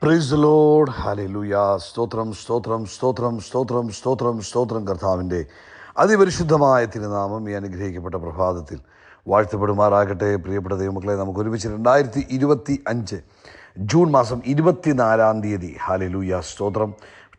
Praise the Lord. Hallelujah. സ്തോത്രം സ്തോത്രം സ്തോത്രം സ്തോത്രം സ്തോത്രം സ്തോത്രം. കർത്താവിൻ്റെ അതിപരിശുദ്ധമായ തിരുനാമം ഈ അനുഗ്രഹിക്കപ്പെട്ട പ്രഭാതത്തിൽ വാഴ്ത്തപ്പെടുമാറാകട്ടെ. പ്രിയപ്പെട്ട ദൈവമക്കളെ, നമുക്ക് ഒരുമിച്ച് 2025 ജൂൺ മാസം 24 ഹല്ലേലൂയ സ്തോത്രം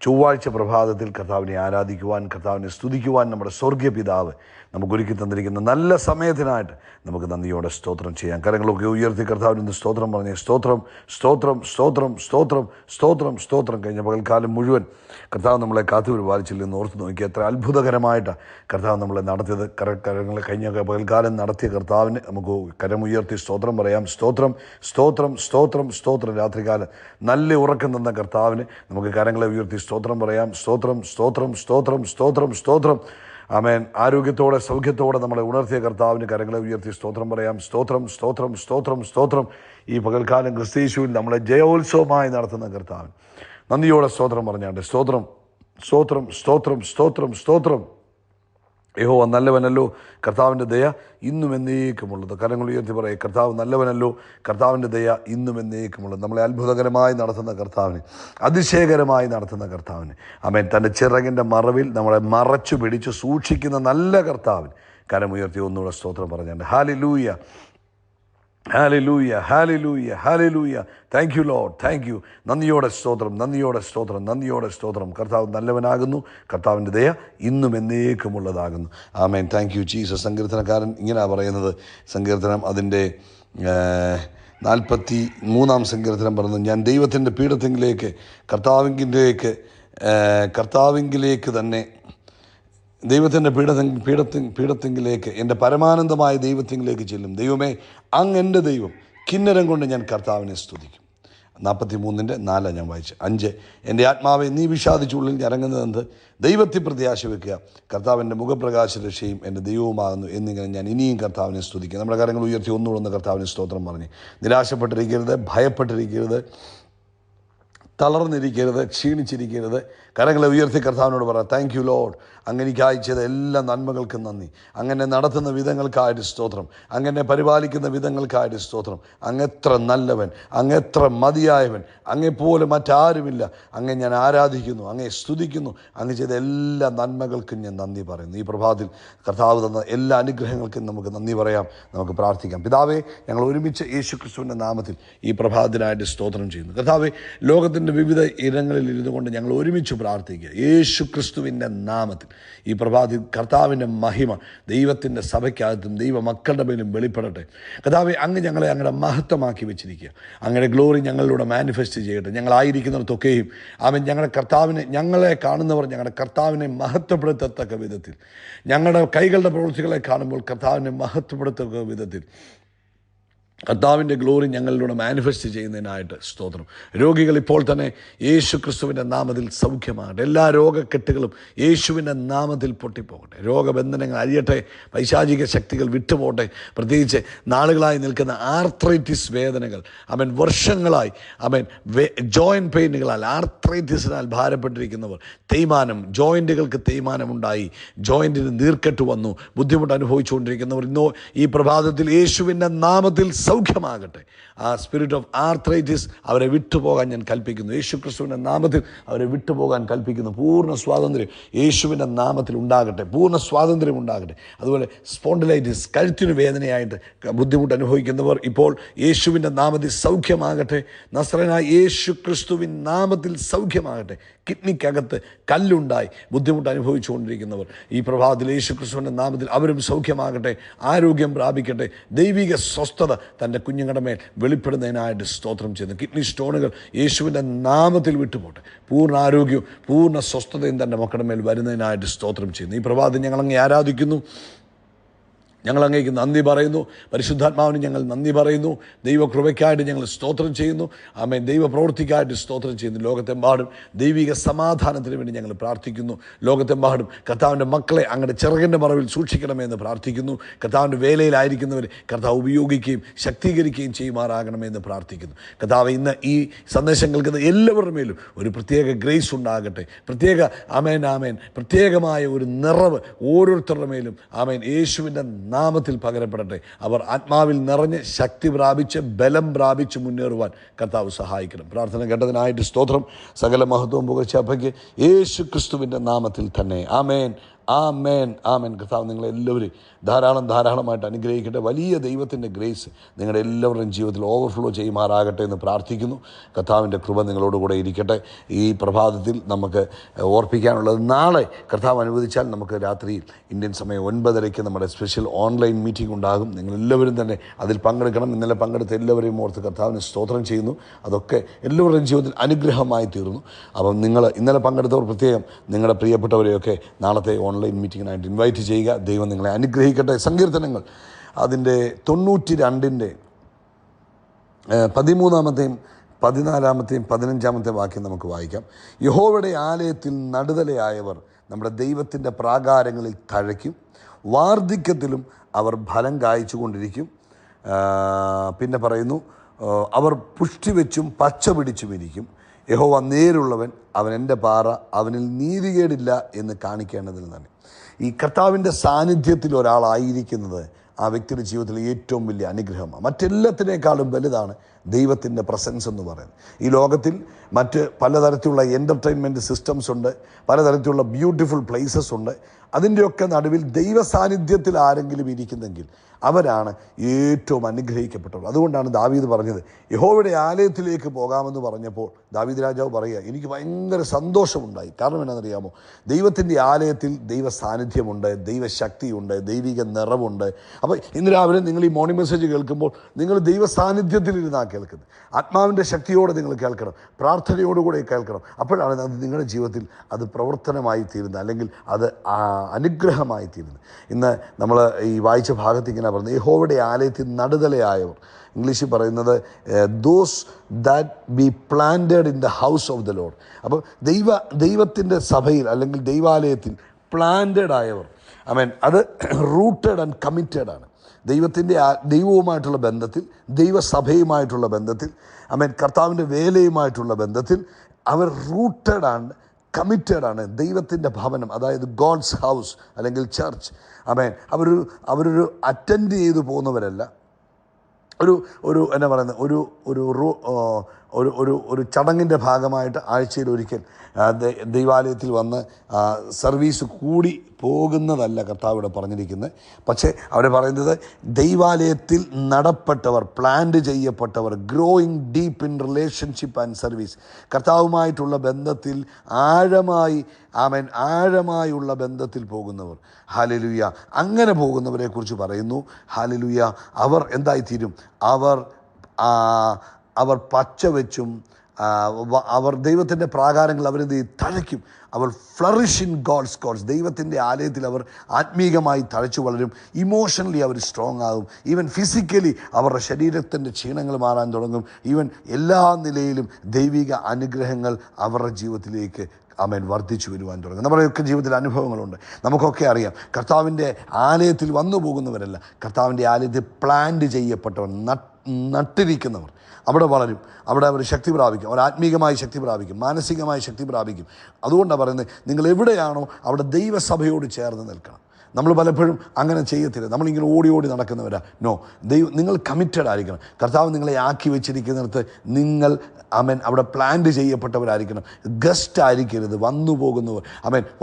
ചൊവ്വാഴ്ച പ്രഭാതത്തിൽ കർത്താവിനെ ആരാധിക്കുവാൻ, കർത്താവിനെ സ്തുതിക്കുവാൻ നമ്മുടെ സ്വർഗീയ പിതാവ് നമുക്കൊരുക്കി തന്നിരിക്കുന്ന നല്ല സമയത്തിനായിട്ട് നമുക്ക് നന്ദിയോടെ സ്തോത്രം ചെയ്യാം. കരങ്ങളൊക്കെ ഉയർത്തി കർത്താവിന് ഇന്ന് സ്തോത്രം പറഞ്ഞേ. സ്തോത്രം സ്തോത്രം സ്തോത്രം സ്തോത്രം സ്തോത്രം സ്തോത്രം. കഴിഞ്ഞ പകൽക്കാലം മുഴുവൻ കർത്താവ് നമ്മളെ കാത്തുപരിപാലിച്ചില്ല എന്ന് ഓർത്ത് നോക്കി. എത്ര അത്ഭുതകരമായിട്ട് കർത്താവ് നമ്മളെ നടത്തിയത്. കരങ്ങൾ കഴിഞ്ഞ പകൽക്കാലം നടത്തിയ കർത്താവിന് നമുക്ക് കരമുയർത്തി സ്തോത്രം പറയാം. സ്തോത്രം സ്തോത്രം സ്തോത്രം സ്തോത്രം. രാത്രികാലം നല്ല ഉറക്കം തന്ന കർത്താവിന് നമുക്ക് കരങ്ങളെ ഉയർത്തി സ്തോത്രം പറയാം. സ്തോത്രം സ്തോത്രം സ്തോത്രം സ്തോത്രം സ്തോത്രം. ആമേൻ. ആരോഗ്യത്തോടെ സൗഖ്യത്തോടെ നമ്മളെ ഉണർത്തിയ കർത്താവിന് കരങ്ങളെ ഉയർത്തി സ്തോത്രം പറയാം. സ്തോത്രം സ്തോത്രം സ്തോത്രം സ്തോത്രം. ഈ പകൽക്കാലം ക്രിസ്തീശുവിൽ നമ്മളെ ജയോത്സവമായി നടത്തുന്ന കർത്താവിന് നന്ദിയോടെ സ്തോത്രം പറഞ്ഞാണ്ട് സ്തോത്രം സ്തോത്രം സ്തോത്രം സ്തോത്രം സ്തോത്രം. യഹോവ നല്ലവനല്ലോ, കർത്താവിൻ്റെ ദയ ഇന്നും എന്നേക്കുമുള്ളത്. കരങ്ങൾ ഉയർത്തി പറയും, കർത്താവ് നല്ലവനല്ലോ, കർത്താവിൻ്റെ ദയ ഇന്നും എന്നേക്കുമുള്ളത്. നമ്മളെ അത്ഭുതകരമായി നടത്തുന്ന കർത്താവിന്, അതിശയകരമായി നടത്തുന്ന കർത്താവിന്, ആമേൻ, തൻ്റെ ചിറകിൻ്റെ മറവിൽ നമ്മളെ മറച്ചു പിടിച്ച് സൂക്ഷിക്കുന്ന നല്ല കർത്താവിന് കരമുയർത്തി ഒന്നുകൂടെ സ്തോത്രം പറഞ്ഞാണ്ട് hallelujah hallelujah hallelujah hallelujah. Thank you Lord, thank you. നന്ദിയോടെ സ്തോത്രം, നന്ദിയോടെ സ്തോത്രം, നന്ദിയോടെ സ്തോത്രം. കർത്താവ് നല്ലവനാകുന്നു, കർത്താവിൻ്റെ ദയ ഇന്നും എന്നേക്കുമുള്ളതാകുന്നു. ആമേൻ. Thank you Jesus. സങ്കീർത്തനക്കാരൻ ഇങ്ങനെയാണ് പറയുന്നത്. സങ്കീർത്തനം അതിൻ്റെ 43-ാം സങ്കീർത്തനം പറയുന്നത്, ഞാൻ ദൈവത്തിൻ്റെ കർത്താവിങ്കിലേക്ക് തന്നെ, ദൈവത്തിൻ്റെ പീഠത്തിങ്കിലേക്ക്, എൻ്റെ പരമാനന്ദമായ ദൈവത്തിങ്കിലേക്ക് ചെല്ലും. ദൈവമേ, അങ്ങ് എൻ്റെ ദൈവം, കിന്നരം കൊണ്ട് ഞാൻ കർത്താവിനെ സ്തുതിക്കും. 43:4 ഞാൻ വായിച്ചു. 5, എൻ്റെ ആത്മാവെ നീ വിഷാദിച്ചുള്ളിൽ ഇറങ്ങുന്നതെന്ത്? ദൈവത്തിൽ പ്രത്യാശ വെക്കുക, കർത്താവിൻ്റെ മുഖപ്രകാശ രക്ഷയും എൻ്റെ ദൈവവുമാകുന്നു എന്നിങ്ങനെ ഞാൻ ഇനിയും കർത്താവിനെ സ്തുതിക്കുക. നമ്മുടെ കാര്യങ്ങൾ ഉയർത്തി ഒന്നുകൂടെ കർത്താവിനെ സ്തോത്രം പറഞ്ഞ് നിരാശപ്പെട്ടിരിക്കരുത്, ഭയപ്പെട്ടിരിക്കരുത്, തളർന്നിരിക്കരുത്, ക്ഷീണിച്ചിരിക്കരുത്. കരങ്ങളെ ഉയർത്തി കർത്താവിനോട് പറ, താങ്ക് യു ലോർഡ്, അങ്ങനെക്കായി ചെയ്ത എല്ലാ നന്മകൾക്കും നന്ദി. അങ്ങനെ നടത്തുന്ന വിധങ്ങൾക്കായിട്ട് സ്തോത്രം, അങ്ങനെ പരിപാലിക്കുന്ന വിധങ്ങൾക്കായിട്ട് സ്തോത്രം. അങ്ങെത്ര നല്ലവൻ, അങ്ങെത്ര മതിയായവൻ, അങ്ങെപ്പോലെ മറ്റാരുമില്ല. അങ്ങെ ഞാൻ ആരാധിക്കുന്നു, അങ്ങെ സ്തുതിക്കുന്നു. അങ്ങ് ചെയ്ത എല്ലാ നന്മകൾക്കും ഞാൻ നന്ദി പറയുന്നു. ഈ പ്രഭാതത്തിൽ കർത്താവ് തന്ന എല്ലാ അനുഗ്രഹങ്ങൾക്കും നമുക്ക് നന്ദി പറയാം, നമുക്ക് പ്രാർത്ഥിക്കാം. പിതാവേ, ഞങ്ങൾ ഒരുമിച്ച് യേശു ക്രിസ്തുവിൻ്റെ നാമത്തിൽ ഈ പ്രഭാതത്തിനായിട്ട് സ്തോത്രം ചെയ്യുന്നു. കർത്താവേ, ലോകത്തിൻ്റെ വിവിധ ഇടങ്ങളിൽ ഇരുന്നു കൊണ്ട് ഞങ്ങൾ ഒരുമിച്ച് പ്രാർത്ഥിക്കുക. യേശു ക്രിസ്തുവിൻ്റെ നാമത്തിൽ ഈ പ്രഭാതത്തിൽ കർത്താവിൻ്റെ മഹിമ ദൈവത്തിൻ്റെ സഭയ്ക്കകത്തും ദൈവമക്കളുടെ മേലും വെളിപ്പെടട്ടെ. കർത്താവേ, അങ്ങ് ഞങ്ങളെ അങ്ങയുടെ മഹത്വമാക്കി വെച്ചിരിക്കുക. അങ്ങയുടെ ഗ്ലോറി ഞങ്ങളിലൂടെ മാനിഫെസ്റ്റ് ചെയ്യട്ടെ. ഞങ്ങളായിരിക്കുന്നിടത്തൊക്കെയും അവൻ ഞങ്ങളെ കാണുന്നവർ ഞങ്ങളുടെ കർത്താവിനെ മഹത്വപ്പെടുത്തത്തക്ക വിധത്തിൽ, ഞങ്ങളുടെ കൈകളുടെ പ്രവൃത്തികളെ കാണുമ്പോൾ കർത്താവിനെ മഹത്വപ്പെടുത്തക്ക വിധത്തിൽ കർത്താവിൻ്റെ ഗ്ലോറി ഞങ്ങളിലൂടെ മാനിഫെസ്റ്റ് ചെയ്യുന്നതിനായിട്ട് സ്തോത്രം. രോഗികൾ ഇപ്പോൾ തന്നെ യേശു ക്രിസ്തുവിൻ്റെ നാമത്തിൽ സൗഖ്യമാകട്ടെ. എല്ലാ രോഗക്കെട്ടുകളും യേശുവിൻ്റെ നാമത്തിൽ പൊട്ടിപ്പോകട്ടെ. രോഗബന്ധനങ്ങൾ അഴിയട്ടെ, പൈശാചിക ശക്തികൾ വിട്ടുപോട്ടെ. പ്രത്യേകിച്ച് നാളുകളായി നിൽക്കുന്ന ആർത്രൈറ്റിസ് വേദനകൾ, വർഷങ്ങളായി ജോയിൻറ്റ് പെയിനുകളാൽ, ആർത്രൈറ്റിസിനാൽ ഭാരപ്പെട്ടിരിക്കുന്നവർ, തേയ്മാനം, ജോയിൻറ്റുകൾക്ക് തേയ്മാനമുണ്ടായി, ജോയിൻറ്റിന് നീർക്കെട്ട് വന്നു, ബുദ്ധിമുട്ട് അനുഭവിച്ചുകൊണ്ടിരിക്കുന്നവർ ഇന്നോ ഈ പ്രഭാതത്തിൽ യേശുവിൻ്റെ നാമത്തിൽ സൗഖ്യമാകട്ടെ. ആ സ്പിരിറ്റ് ഓഫ് ആർത്രൈറ്റിസ് അവരെ വിട്ടുപോകാൻ ഞാൻ കൽപ്പിക്കുന്നു. യേശു ക്രിസ്തുവിൻ്റെ നാമത്തിൽ അവരെ വിട്ടുപോകാൻ കൽപ്പിക്കുന്നു. പൂർണ്ണ സ്വാതന്ത്ര്യം യേശുവിൻ്റെ നാമത്തിൽ ഉണ്ടാകട്ടെ, പൂർണ്ണ സ്വാതന്ത്ര്യം ഉണ്ടാകട്ടെ. അതുപോലെ സ്പോണ്ടിലൈറ്റിസ്, കഴുത്തിന് വേദനയായിട്ട് ബുദ്ധിമുട്ട് അനുഭവിക്കുന്നവർ ഇപ്പോൾ യേശുവിൻ്റെ നാമത്തിൽ സൗഖ്യമാകട്ടെ. നസ്രയനായ യേശു ക്രിസ്തുവിൻ നാമത്തിൽ സൗഖ്യമാകട്ടെ. കിഡ്നിക്കകത്ത് കല്ലുണ്ടായി ബുദ്ധിമുട്ട് അനുഭവിച്ചുകൊണ്ടിരിക്കുന്നവർ ഈ പ്രഭാതത്തിൽ യേശു ക്രിസ്തുവിൻ്റെ നാമത്തിൽ അവരും സൗഖ്യമാകട്ടെ, ആരോഗ്യം പ്രാപിക്കട്ടെ. ദൈവിക സ്വസ്ഥത തൻ്റെ കുഞ്ഞുങ്ങളുടെ മേൽ വെളിപ്പെടുന്നതിനായിട്ട് സ്തോത്രം ചെയ്യുന്നു. കിഡ്നി സ്റ്റോണുകൾ യേശുവിൻ്റെ നാമത്തിൽ വിട്ടുപോട്ടെ. പൂർണ്ണ ആരോഗ്യവും പൂർണ്ണ സ്വസ്ഥതയും തൻ്റെ മക്കളുടെ മേൽ വരുന്നതിനായിട്ട് സ്തോത്രം ചെയ്യുന്നു. ഈ പ്രഭാതത്തിൽ ഞങ്ങളങ്ങേ ആരാധിക്കുന്നു, ഞങ്ങൾ അങ്ങേക്ക് നന്ദി പറയുന്നു. പരിശുദ്ധാത്മാവിന് ഞങ്ങൾ നന്ദി പറയുന്നു. ദൈവകൃപയ്ക്കായിട്ട് ഞങ്ങൾ സ്തോത്രം ചെയ്യുന്നു. ആമേൻ. ദൈവപ്രവൃത്തിക്കായിട്ട് സ്തോത്രം ചെയ്യുന്നു. ലോകത്തെമ്പാടും ദൈവിക സമാധാനത്തിന് വേണ്ടി ഞങ്ങൾ പ്രാർത്ഥിക്കുന്നു. ലോകത്തെമ്പാടും കർത്താവിൻ്റെ മക്കളെ അങ്ങയുടെ ചിറകിൻ്റെ മറവിൽ സൂക്ഷിക്കണമെന്ന് പ്രാർത്ഥിക്കുന്നു. കർത്താവിൻ്റെ വേലയിലായിരിക്കുന്നവരെ കർത്താവ് ഉപയോഗിക്കുകയും ശക്തീകരിക്കുകയും ചെയ്യുമാറാകണമെന്ന് പ്രാർത്ഥിക്കുന്നു. കർത്താവ് ഇന്ന് ഈ സന്ദേശം കേൾക്കുന്ന എല്ലാവരുടെ മേലും ഒരു പ്രത്യേക ഗ്രേസ് ഉണ്ടാകട്ടെ. പ്രത്യേകമായ ഒരു നിറവ് ഓരോരുത്തരുടെ മേലും യേശുവിൻ്റെ നാമത്തിൽ പകരപ്പെടട്ടെ. അവർ ആത്മാവിൽ നിറഞ്ഞ് ശക്തി പ്രാപിച്ച് ബലം പ്രാപിച്ച് മുന്നേറുവാൻ കർത്താവ് സഹായിക്കണം. പ്രാർത്ഥന കേട്ടതിനായിട്ട് സ്തോത്രം. സകല മഹത്വവും പുകഴ്ച അപ്പയ്ക്ക് യേശു ക്രിസ്തുവിൻ്റെ നാമത്തിൽ തന്നെ. ആമേൻ, ആമേൻ, ആമേൻ. കർത്താവ് നിങ്ങളെല്ലാവരും ധാരാളമായിട്ട് അനുഗ്രഹിക്കട്ടെ. വലിയ ദൈവത്തിൻ്റെ ഗ്രേസ് നിങ്ങളുടെ എല്ലാവരുടെയും ജീവിതത്തിൽ ഓവർഫ്ലോ ചെയ്യുമാറാകട്ടെ എന്ന് പ്രാർത്ഥിക്കുന്നു. കർത്താവിൻ്റെ കൃപ നിങ്ങളോടുകൂടെ ഇരിക്കട്ടെ. ഈ പ്രഭാതത്തിൽ നമുക്ക് ഓർപ്പിക്കാനുള്ളത്, നാളെ കർത്താവ് അനുവദിച്ചാൽ നമുക്ക് രാത്രിയിൽ ഇന്ത്യൻ സമയം 9:30 നമ്മുടെ സ്പെഷ്യൽ ഓൺലൈൻ മീറ്റിംഗ് ഉണ്ടാകും. നിങ്ങളെല്ലാവരും തന്നെ അതിൽ പങ്കെടുക്കണം. ഇന്നലെ പങ്കെടുത്ത എല്ലാവരെയും ഓർത്ത് കർത്താവിന് സ്തോത്രം ചെയ്യുന്നു. അതൊക്കെ എല്ലാവരുടെയും ജീവിതത്തിൽ അനുഗ്രഹമായി തീർന്നു. അപ്പം നിങ്ങൾ ഇന്നലെ പങ്കെടുത്തവർ പ്രത്യേകം നിങ്ങളുടെ പ്രിയപ്പെട്ടവരെയൊക്കെ നാളത്തെ ഓൺലൈൻ മീറ്റിങ്ങിനായിട്ട് ഇൻവൈറ്റ് ചെയ്യുക. ദൈവം നിങ്ങളെ അനുഗ്രഹിക്കട്ടെ. സങ്കീർത്തനങ്ങൾ അതിൻ്റെ 92 13-ാമത്തെയും 14-ാമത്തെയും 15-ാമത്തെ വാക്യം നമുക്ക് വായിക്കാം. യഹോവയുടെ ആലയത്തിൽ നടുതലയായവർ നമ്മുടെ ദൈവത്തിൻ്റെ പ്രാകാരങ്ങളിൽ തഴയ്ക്കും, വാർദ്ധക്യത്തിലും അവർ ഫലം കായ്ച്ചു കൊണ്ടിരിക്കും. പിന്നെ പറയുന്നു, അവർ പുഷ്ടി വെച്ചും പച്ച പിടിച്ചും ഇരിക്കും. യഹോവ നേരുള്ളവൻ, അവൻ എൻ്റെ പാറ, അവനിൽ നീതികേടില്ല എന്ന് കാണിക്കേണ്ടതിന് തന്നെ. ഈ കർത്താവിൻ്റെ സാന്നിധ്യത്തിൽ ഒരാളായിരിക്കുന്നത് ആ വ്യക്തിയുടെ ജീവിതത്തിൽ ഏറ്റവും വലിയ അനുഗ്രഹമാണ്. മറ്റെല്ലാത്തിനേക്കാളും വലുതാണ് ദൈവത്തിൻ്റെ പ്രസൻസ് എന്ന് പറയുന്നത്. ഈ ലോകത്തിൽ മറ്റ് പലതരത്തിലുള്ള എൻ്റർടൈൻമെൻറ്റ് സിസ്റ്റംസ് ഉണ്ട്, പലതരത്തിലുള്ള ബ്യൂട്ടിഫുൾ പ്ലേസസ് ഉണ്ട്. അതിൻ്റെയൊക്കെ നടുവിൽ ദൈവ സാന്നിധ്യത്തിൽ ആരെങ്കിലും ഇരിക്കുന്നെങ്കിൽ അവരാണ് ഏറ്റവും അനുഗ്രഹിക്കപ്പെട്ടവർ. അതുകൊണ്ടാണ് ദാവീദ് പറഞ്ഞത്, യഹോവയുടെ ആലയത്തിലേക്ക് പോകാമെന്ന് പറഞ്ഞപ്പോൾ ദാവീദ് രാജാവ് പറയുക, എനിക്ക് ഭയങ്കര സന്തോഷമുണ്ടായി. കാരണം എന്നാണെന്നറിയാമോ? ദൈവത്തിൻ്റെ ആലയത്തിൽ ദൈവ സാന്നിധ്യമുണ്ട്, ദൈവശക്തിയുണ്ട്, ദൈവിക നിറവുണ്ട്. അപ്പോൾ ഇന്ന് രാവിലെ നിങ്ങൾ ഈ മോർണിംഗ് മെസ്സേജ് കേൾക്കുമ്പോൾ നിങ്ങൾ ദൈവ സാന്നിധ്യത്തിലിരുന്നാണ് കേൾക്കുന്നത്. ആത്മാവിൻ്റെ ശക്തിയോടെ നിങ്ങൾ കേൾക്കണം, പ്രാർത്ഥനയോടുകൂടെ കേൾക്കണം. അപ്പോഴാണ് അത് നിങ്ങളുടെ ജീവിതത്തിൽ അത് പ്രവർത്തനമായി തീരുന്നത്, അല്ലെങ്കിൽ അത് അനുഗ്രഹമായി തീരുന്നത്. ഇന്ന് നമ്മൾ ഈ വായിച്ച ഭാഗത്ത് ഇങ്ങനെ പറയുന്നത്, യഹോവയുടെ ആലയത്തിൽ നടുതലയായവർ. ഇംഗ്ലീഷിൽ പറയുന്നത് those that be planted in the house of the Lord. അപ്പോൾ ദൈവത്തിൻ്റെ സഭയിൽ അല്ലെങ്കിൽ ദൈവാലയത്തിൽ പ്ലാന്റഡ് ആയവർ, അത് റൂട്ടഡ് ആൻഡ് കമ്മിറ്റഡ് ആണ്. ദൈവവുമായിട്ടുള്ള ബന്ധത്തിൽ, ദൈവസഭയുമായിട്ടുള്ള ബന്ധത്തിൽ, കർത്താവിൻ്റെ വേലയുമായിട്ടുള്ള ബന്ധത്തിൽ അവർ റൂട്ടഡ് ആണ്, കമ്മിറ്റഡ് ആണ്. ദൈവത്തിൻ്റെ ഭവനം, അതായത് ഗോഡ്സ് ഹൗസ് അല്ലെങ്കിൽ ചർച്ച്. അവരൊരു അറ്റൻഡ് ചെയ്തു പോകുന്നവരല്ല, എന്നാ പറയുന്നത്, ഒരു ചടങ്ങിൻ്റെ ഭാഗമായിട്ട് ആഴ്ചയിൽ ഒരിക്കൽ ദൈവാലയത്തിൽ വന്ന് സർവീസ് കൂടി പോകുന്നതല്ല കർത്താവ് പറഞ്ഞിരിക്കുന്നത്. പക്ഷേ അവർ പറയുന്നത് ദൈവാലയത്തിൽ നടപ്പെട്ടവർ, പ്ലാന്റ് ചെയ്യപ്പെട്ടവർ, growing deep in relationship and service, കർത്താവുമായിട്ടുള്ള ബന്ധത്തിൽ ആഴമായുള്ള ബന്ധത്തിൽ പോകുന്നവർ. ഹല്ലേലൂയ. അങ്ങനെ പോകുന്നവരെ കുറിച്ച് പറയുന്നു. ഹല്ലേലൂയ. അവർ എന്തായിത്തീരും? അവർ പച്ച വെച്ചും അവർ ദൈവത്തിൻ്റെ പ്രാകാരങ്ങൾ അവരെന്ത് തഴയ്ക്കും. അവർ ഫ്ലറിഷ് ഇൻ ഗോഡ്സ്. ദൈവത്തിൻ്റെ ആലയത്തിൽ അവർ ആത്മീകമായി തഴച്ചു വളരും. ഇമോഷണലി അവർ സ്ട്രോങ് ആകും. ഈവൻ ഫിസിക്കലി അവരുടെ ശരീരത്തിൻ്റെ ക്ഷീണങ്ങൾ മാറാൻ തുടങ്ങും. ഈവൻ എല്ലാ നിലയിലും ദൈവിക അനുഗ്രഹങ്ങൾ അവരുടെ ജീവിതത്തിലേക്ക് വർദ്ധിച്ചു വരുവാൻ തുടങ്ങും. നമ്മുടെയൊക്കെ ജീവിതത്തിൽ അനുഭവങ്ങളുണ്ട്. നമുക്കൊക്കെ അറിയാം, കർത്താവിൻ്റെ ആലയത്തിൽ വന്നു പോകുന്നവരല്ല, കർത്താവിൻ്റെ ആലയത്തിൽ പ്ലാന്റ് ചെയ്യപ്പെട്ടവർ, നട്ടിരിക്കുന്നവർ അവിടെ വളരും. അവിടെ അവർ ശക്തി പ്രാപിക്കും. അവർ ആത്മീകമായി ശക്തി പ്രാപിക്കും, മാനസികമായി ശക്തി പ്രാപിക്കും. അതുകൊണ്ടാണ് പറയുന്നത്, നിങ്ങൾ എവിടെയാണോ അവിടെ ദൈവസഭയോട് ചേർന്ന് നിൽക്കണം. നമ്മൾ പലപ്പോഴും അങ്ങനെ ചെയ്യത്തില്ല. നമ്മളിങ്ങനെ ഓടി നടക്കുന്നവരാ. നോ, നിങ്ങൾ കമ്മിറ്റഡ് ആയിരിക്കണം. കർത്താവ് നിങ്ങളെ ആക്കി വെച്ചിരിക്കുന്നിടത്ത് നിങ്ങൾ അവിടെ പ്ലാന്റ് ചെയ്യപ്പെട്ടവരായിരിക്കണം. ഗസ്റ്റ് ആയിരിക്കരുത്, വന്നു പോകുന്നവർ.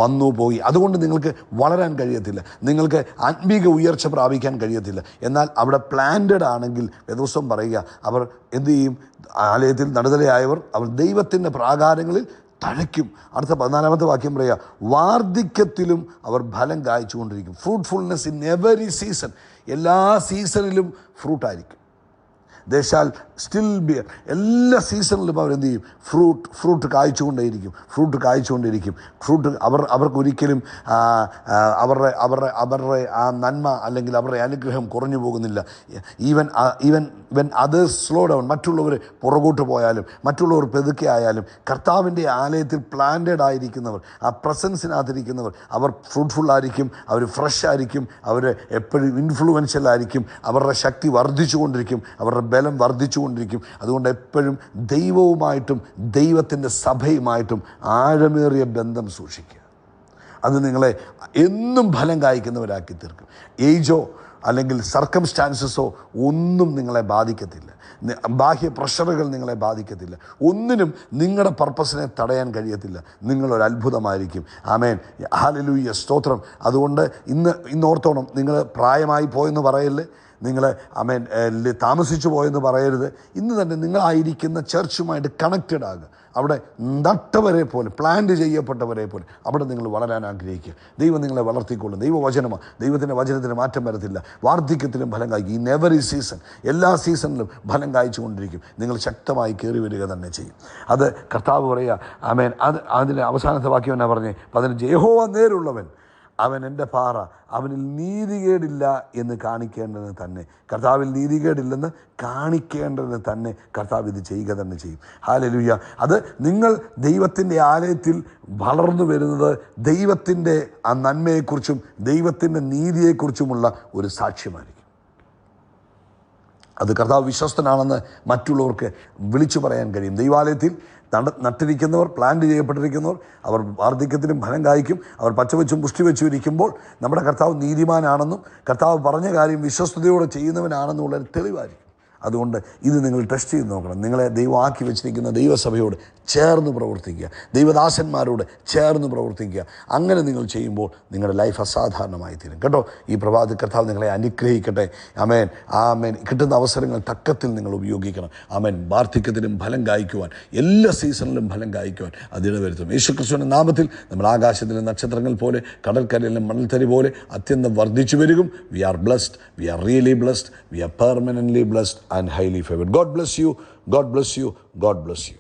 വന്നു പോയി. അതുകൊണ്ട് നിങ്ങൾക്ക് വളരാൻ കഴിയത്തില്ല, നിങ്ങൾക്ക് ആത്മീക ഉയർച്ച പ്രാപിക്കാൻ കഴിയത്തില്ല. എന്നാൽ അവിടെ പ്ലാന്റഡ് ആണെങ്കിൽ ദിവസം പറയുക, അവർ എന്തു ചെയ്യും? ആലയത്തിൽ നടുതലയായവർ അവർ ദൈവത്തിൻ്റെ പ്രാകാരങ്ങളിൽ തഴയ്ക്കും. അടുത്ത 14-ാമത്തെ വാക്യം പറയുക, വാർദ്ധക്യത്തിലും അവർ ഫലം കായ്ച്ചുകൊണ്ടിരിക്കും. Fruitfulness in every season. എല്ലാ സീസണിലും ഫ്രൂട്ടായിരിക്കും. They shall still bear. എല്ലാ സീസണിലും അവരെന്ത് ചെയ്യും? ഫ്രൂട്ട് കായ്ച്ചുകൊണ്ടേയിരിക്കും. ഫ്രൂട്ട് അവർക്കൊരിക്കലും അവരുടെ ആ നന്മ അല്ലെങ്കിൽ അവരുടെ അനുഗ്രഹം കുറഞ്ഞു പോകുന്നില്ല. ഈവൻ അതേഴ്സ് സ്ലോ ഡൗൺ, മറ്റുള്ളവർ പുറകോട്ട് പോയാലും, മറ്റുള്ളവർ പെതുക്കെ ആയാലും, കർത്താവിൻ്റെ ആലയത്തിൽ പ്ലാന്റഡ് ആയിരിക്കുന്നവർ, ആ പ്രസൻസിനകത്തിരിക്കുന്നവർ, അവർ ഫ്രൂട്ട്ഫുൾ ആയിരിക്കും, അവർ ഫ്രഷ് ആയിരിക്കും, അവർ എപ്പോഴും ഇൻഫ്ലുവൻഷ്യൽ ആയിരിക്കും, അവരുടെ ശക്തി വർദ്ധിച്ചുകൊണ്ടിരിക്കും, അവരുടെ ബലം വർദ്ധിച്ചുകൊണ്ടിരിക്കും. അതുകൊണ്ട് എപ്പോഴും ദൈവവുമായിട്ടും ദൈവത്തിൻ്റെ സഭയുമായിട്ടും ആഴമേറിയ ബന്ധം സൂക്ഷിക്കുക. അത് നിങ്ങളെ എന്നും ഫലം കായ്ക്കുന്നവരാക്കി തീർക്കും. ഏജോ അല്ലെങ്കിൽ സർക്കംസ്റ്റാൻസസോ ഒന്നും നിങ്ങളെ ബാധിക്കത്തില്ല. ബാഹ്യ പ്രഷറുകൾ നിങ്ങളെ ബാധിക്കത്തില്ല. ഒന്നിനും നിങ്ങളുടെ പർപ്പസിനെ തടയാൻ കഴിയത്തില്ല. നിങ്ങളൊരു അത്ഭുതമായിരിക്കും. ആമേൻ, ഹല്ലേലൂയ, സ്തോത്രം. അതുകൊണ്ട് ഇന്നോർത്തോണം, നിങ്ങൾ പ്രായമായി പോയെന്ന് പറയല്ലേ, നിങ്ങൾ ആമേൻ താമസിച്ചു പോയെന്ന് പറയരുത്. ഇന്ന് തന്നെ നിങ്ങളായിരിക്കുന്ന ചർച്ചുമായിട്ട് കണക്റ്റഡ് ആകുക. അവിടെ നട്ടവരെ പോലെ, പ്ലാന്റ് ചെയ്യപ്പെട്ടവരെ പോലെ അവിടെ നിങ്ങൾ വളരാൻ ആഗ്രഹിക്കുക. ദൈവം നിങ്ങളെ വളർത്തിക്കൊള്ളും. ദൈവവചനമാണ്. ദൈവത്തിൻ്റെ വചനത്തിന് മാറ്റം വരത്തില്ല. വാർദ്ധക്യത്തിലും ഫലം കായ്ക്കും. ഈ നെവറി സീസൺ, എല്ലാ സീസണിലും ഫലം കായ്ച്ചു കൊണ്ടിരിക്കും. നിങ്ങൾ ശക്തമായി കയറി വരിക തന്നെ ചെയ്യും. അത് കർത്താവ് പറയുക. ആമേൻ. അതിൻ്റെ അവസാനത്തെ വാക്യം എന്നാ പറഞ്ഞേ? 15 യഹോവ നേരുള്ളവൻ, അവൻ എൻ്റെ പാറ, അവനിൽ നീതികേടില്ല എന്ന് കാണിക്കേണ്ടതിന് തന്നെ. കർത്താവിൽ നീതികേടില്ലെന്ന് കാണിക്കേണ്ടതിന് തന്നെ കർത്താവ് ഇത് ചെയ്യുക തന്നെ ചെയ്യും. ഹല്ലേലൂയ. അത് നിങ്ങൾ ദൈവത്തിൻ്റെ ആലയത്തിൽ വളർന്നു വരുന്നത് ദൈവത്തിൻ്റെ ആ നന്മയെക്കുറിച്ചും ദൈവത്തിൻ്റെ നീതിയെക്കുറിച്ചുമുള്ള ഒരു സാക്ഷ്യമായിരിക്കും. അത് കർത്താവ് വിശ്വസ്തനാണെന്ന് മറ്റുള്ളവർക്ക് വിളിച്ചു പറയാൻ കഴിയും. ദൈവാലയത്തിൽ നട്ടിരിക്കുന്നവർ, പ്ലാന്റ് ചെയ്യപ്പെട്ടിരിക്കുന്നവർ, അവർ വാർദ്ധക്യത്തിലും ഫലം കായ്ക്കും. അവർ പച്ചവെച്ചും പുഷ്ടി വെച്ചും ഇരിക്കുമ്പോൾ നമ്മുടെ കർത്താവ് നീതിമാനാണെന്നും കർത്താവ് പറഞ്ഞ കാര്യം വിശ്വസ്തയോടെ ചെയ്യുന്നവനാണെന്നുള്ളൊരു തെളിവായിരിക്കും. അതുകൊണ്ട് ഇത് നിങ്ങൾ ടെസ്റ്റ് ചെയ്ത് നോക്കണം. നിങ്ങളെ ദൈവം ആക്കി വെച്ചിരിക്കുന്ന ദൈവസഭയോട് ചേർന്ന് പ്രവർത്തിക്കുക, ദൈവദാസന്മാരോട് ചേർന്ന് പ്രവർത്തിക്കുക. അങ്ങനെ നിങ്ങൾ ചെയ്യുമ്പോൾ നിങ്ങളുടെ ലൈഫ് അസാധാരണമായി തീരും കേട്ടോ. ഈ പ്രഭാത കർത്താവ് നിങ്ങളെ അനുഗ്രഹിക്കട്ടെ. ആമേൻ, ആമേൻ. കിട്ടുന്ന അവസരങ്ങൾ തക്കത്തിൽ നിങ്ങൾ ഉപയോഗിക്കണം. ആമേൻ. വാർദ്ധക്യത്തിലും ഫലം കായ്ക്കുവാൻ, എല്ലാ സീസണിലും ഫലം കായ്ക്കുവാൻ അതിടവരുത്തും. യേശുക്രിസ്തുവിൻ്റെ നാമത്തിൽ നമ്മൾ ആകാശത്തിലെ നക്ഷത്രങ്ങൾ പോലെ, കടൽക്കരയിലെ മണൽത്തരി പോലെ അത്യന്തം വർദ്ധിച്ചു വരികയും we are blessed, we are really blessed, we are permanently blessed and highly favored. God bless you. God bless you. God bless you.